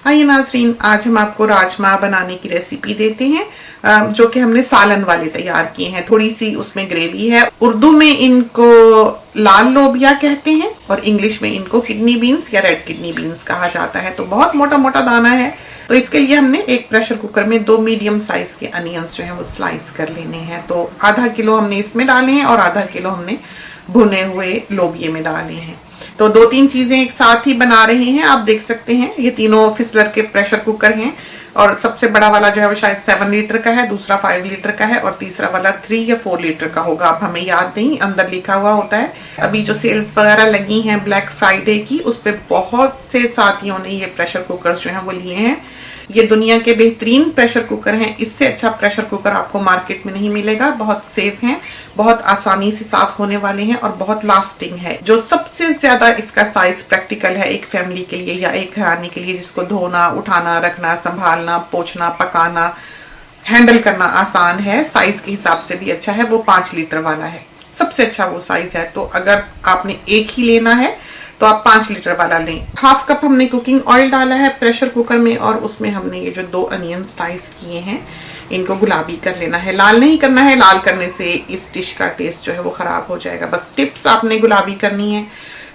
आइए नाज़रीन, आज हम आपको राजमा बनाने की रेसिपी देते हैं जो कि हमने सालन वाले तैयार किए हैं। थोड़ी सी उसमें ग्रेवी है। उर्दू में इनको लाल लोबिया कहते हैं और इंग्लिश में इनको किडनी बीन्स या रेड किडनी बीन्स कहा जाता है। तो बहुत मोटा मोटा दाना है। तो इसके लिए हमने एक प्रेशर कुकर में 2 मीडियम साइज के अनियंस जो है वो स्लाइस कर लेने हैं। तो आधा किलो हमने इसमें डाले हैं और आधा किलो हमने भुने हुए लोबिये में डाले हैं। तो 2-3 चीजें एक साथ ही बना रहे हैं। आप देख सकते हैं ये तीनों फिसलर के प्रेशर कुकर हैं और सबसे बड़ा वाला जो है वो शायद 7 लीटर का है, दूसरा 5 लीटर का है और तीसरा वाला 3 या 4 लीटर का होगा। अब हमें याद नहीं, अंदर लिखा हुआ होता है। अभी जो सेल्स वगैरह लगी हैं ब्लैक फ्राइडे की, उस पर बहुत से साथियों ने ये प्रेशर कुकर जो है वो लिए हैं। ये दुनिया के बेहतरीन प्रेशर कुकर हैं। इससे अच्छा प्रेशर कुकर आपको मार्केट में नहीं मिलेगा। बहुत सेफ हैं, बहुत आसानी से साफ होने वाले हैं और बहुत लास्टिंग है। जो सबसे ज्यादा इसका साइज प्रैक्टिकल है एक फैमिली के लिए या एक घराने के लिए जिसको धोना, उठाना, रखना, संभालना, पोंछना, पकाना, हैंडल करना आसान है, साइज के हिसाब से भी अच्छा है, वो 5 लीटर वाला है। सबसे अच्छा वो साइज है। तो अगर आपने एक ही लेना है तो आप 5 लीटर वाला लें। 1/2 कप हमने कुकिंग ऑयल डाला है प्रेशर कुकर में और उसमें हमने ये जो 2 अनियन स्लाइस किए हैं इनको गुलाबी कर लेना है। लाल नहीं करना है, लाल करने से इस डिश का टेस्ट जो है वो खराब हो जाएगा। बस टिप्स आपने गुलाबी करनी है।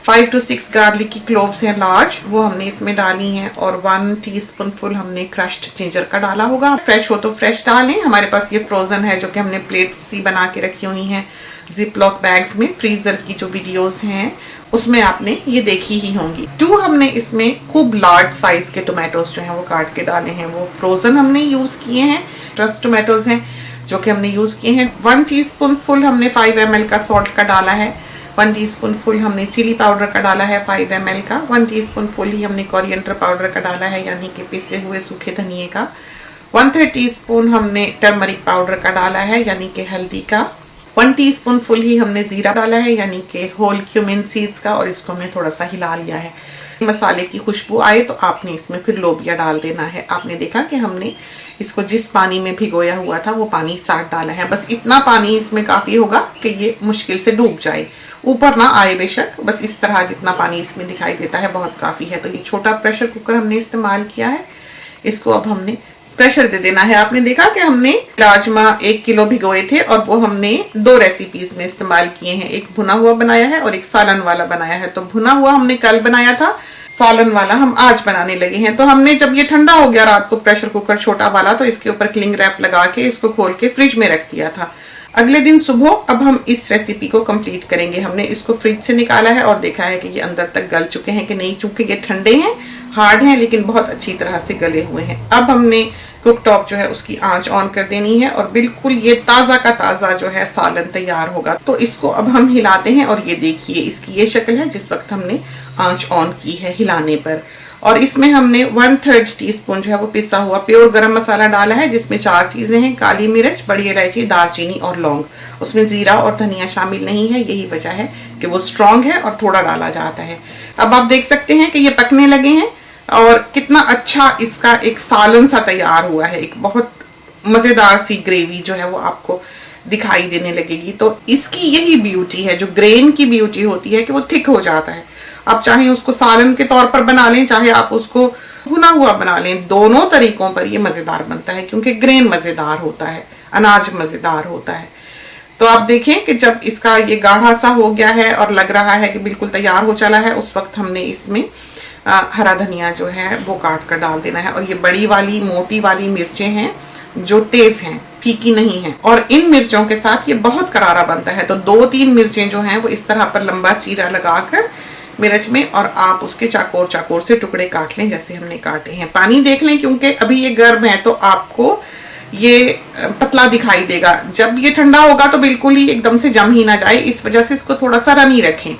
5 to 6 गार्लिक की क्लोव्स हैं लार्ज, वो हमने इसमें डाली हैं और 1 टीस्पून फुल हमने क्रश्ड जिंजर का डाला होगा। फ्रेश हो तो फ्रेश डालें। हमारे पास ये फ्रोजन है जो कि हमने प्लेट्स सी बना के रखी हुई हैं जिपलॉक बैग्स में। फ्रीजर की जो वीडियोस हैं उसमें आपने ये देखी ही होंगी। 2 हमने इसमें खूब लार्ज साइज के टोमेटोज जो हैं वो काट के डाले हैं। वो फ्रोजन हमने यूज किए हैं, फ्रेश टोमेटोज हैं जो कि हमने यूज किए हैं। 1 टीस्पून फुल हमने 5 ml का सॉल्ट का डाला है। 1 टीस्पून फुल हमने चिली पाउडर का डाला है 5 ml का। 1 टीस्पून फुल ही हमने कोरिएंडर पाउडर का डाला है यानी कि पिसे हुए सूखे धनिए का। 1/3 टीस्पून हमने टर्मरिक पाउडर का डाला है यानी कि हल्दी का। 1 टीस्पून फुल ही हमने जीरा डाला है यानी कि होल क्यूमिन सीड्स का और इसको हमने थोड़ा सा हिला लिया है। मसाले की खुशबू आए तो आपने इसमें फिर लोबिया डाल देना है। आपने देखा कि हमने इसको जिस पानी में भिगोया हुआ था वो पानी साथ डाला है। बस इतना पानी इसमें काफी होगा कि ये मुश्किल से डूब जाए, ऊपर ना आए बेशक, बस इस तरह जितना पानी इसमें दिखाई देता है बहुत काफी है। तो ये छोटा प्रेशर कुकर हमने इस्तेमाल किया है। इसको अब हमने प्रेशर दे देना है। आपने देखा कि हमने राजमा 1 किलो भिगोए थे और वो हमने 2 रेसिपीज में इस्तेमाल किए हैं। एक भुना हुआ बनाया है और एक सालन वाला बनाया है। तो भुना हुआ हमने कल बनाया था, सालन वाला हम आज बनाने लगे हैं। तो हमने जब ये ठंडा हो गया रात को प्रेशर कुकर छोटा वाला, तो इसके ऊपर क्लिंग रैप लगा के इसको खोल के फ्रिज में रख दिया था। अगले दिन सुबह अब हम इस रेसिपी को कंप्लीट करेंगे। हमने इसको फ्रिज से निकाला है और देखा है कि ये अंदर तक गल चुके हैं कि नहीं, चूंकि ये ठंडे हैं, हार्ड हैं, लेकिन बहुत अच्छी तरह से गले हुए हैं। अब हमने कुक टॉप जो है उसकी आंच ऑन कर देनी है और बिल्कुल ये ताज़ा का ताज़ा जो है सालन तैयार होगा। तो इसको अब हम हिलाते हैं और ये देखिए इसकी ये शक्ल है जिस वक्त हमने आंच ऑन की है हिलाने पर। और इसमें हमने 1/3 टीस्पून जो है वो पिसा हुआ प्योर गरम मसाला डाला है जिसमें 4 चीजें हैं, काली मिर्च, बड़ी इलायची, दालचीनी और लौंग। उसमें जीरा और धनिया शामिल नहीं है, यही वजह है कि वो स्ट्रॉन्ग है और थोड़ा डाला जाता है। अब आप देख सकते हैं कि ये पकने लगे हैं और कितना अच्छा इसका एक सालन सा तैयार हुआ है। एक बहुत मजेदार सी ग्रेवी जो है वो आपको दिखाई देने लगेगी। तो इसकी यही ब्यूटी है, जो ग्रेन की ब्यूटी होती है कि वो थिक हो जाता है। आप चाहे उसको सालन के तौर पर बना लें, चाहे आप उसको भुना हुआ बना लें, दोनों तरीकों पर ये मजेदार बनता है क्योंकि ग्रेन मजेदार होता है, अनाज मजेदार होता है। तो आप देखें कि जब इसका ये गाढ़ा सा हो गया है और लग रहा है कि बिल्कुल तैयार हो चला है, उस वक्त हमने इसमें हरा धनिया जो है वो काट कर डाल देना है। और ये बड़ी वाली मोटी वाली मिर्चें हैं जो तेज हैं, फीकी नहीं है, और इन मिर्चों के साथ ये बहुत करारा बनता है। तो 2-3 मिर्चें जो हैं वो इस तरह पर लंबा चीरा लगाकर मिर्च में और आप उसके चाकोर से टुकड़े काट लें जैसे हमने काटे हैं। पानी देख लें क्योंकि अभी ये गर्म है तो आपको ये पतला दिखाई देगा। जब ये ठंडा होगा तो बिल्कुल ही एकदम से जम ही ना जाए, इस वजह से इसको थोड़ा सा रनी रखें।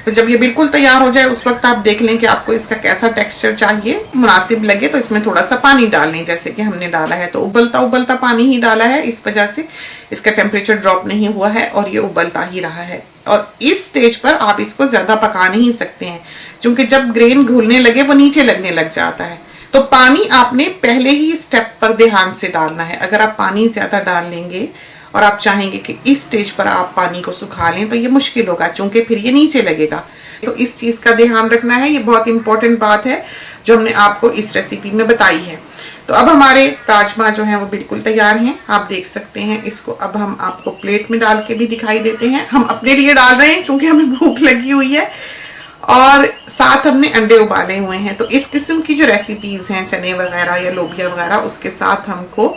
तो जब ये बिल्कुल तैयार हो जाए उस वक्त आप देख लें कि आपको इसका कैसा टेक्सचर चाहिए, मुनासिब लगे तो इसमें थोड़ा सा पानी डाल लें जैसे कि हमने डाला है। तो उबलता उबलता पानी ही डाला है, इस वजह से इसका टेम्परेचर ड्रॉप नहीं हुआ है और ये उबलता ही रहा है। और इस स्टेज पर आप इसको ज्यादा पका नहीं सकते हैं क्योंकि जब ग्रेन घुलने लगे वो नीचे लगने लग जाता है। तो पानी आपने पहले ही स्टेप पर ध्यान से डालना है। अगर आप पानी ज्यादा डाल लेंगे और आप चाहेंगे कि इस स्टेज पर आप पानी को सुखा लें तो ये मुश्किल होगा क्योंकि फिर ये नीचे लगेगा। तो इस चीज का ध्यान रखना है, ये बहुत इंपॉर्टेंट बात है। जो हमने आपको इस रेसिपी में बताई है। तो अब हमारे राजमा जो हैं वो बिल्कुल तैयार हैं, आप देख सकते हैं इसको। अब हम आपको प्लेट में डाल के भी दिखाई देते हैं। हम अपने लिए डाल रहे हैं क्योंकि हमें भूख लगी हुई है, और साथ हमने अंडे उबाले हुए हैं। तो इस किस्म की जो रेसिपीज हैं चने वगैरह या लोबिया वगैरह, उसके साथ हमको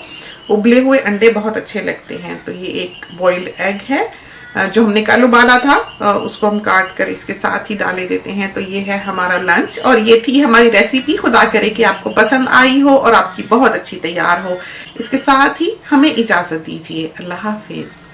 उबले हुए अंडे बहुत अच्छे लगते हैं। तो ये एक बॉइल्ड एग है जो हमने कल उबाला था, उसको हम काट कर इसके साथ ही डाले देते हैं। तो ये है हमारा लंच, और ये थी हमारी रेसिपी। खुदा करे कि आपको पसंद आई हो और आपकी बहुत अच्छी तैयार हो। इसके साथ ही हमें इजाजत दीजिए। अल्लाह हाफिज।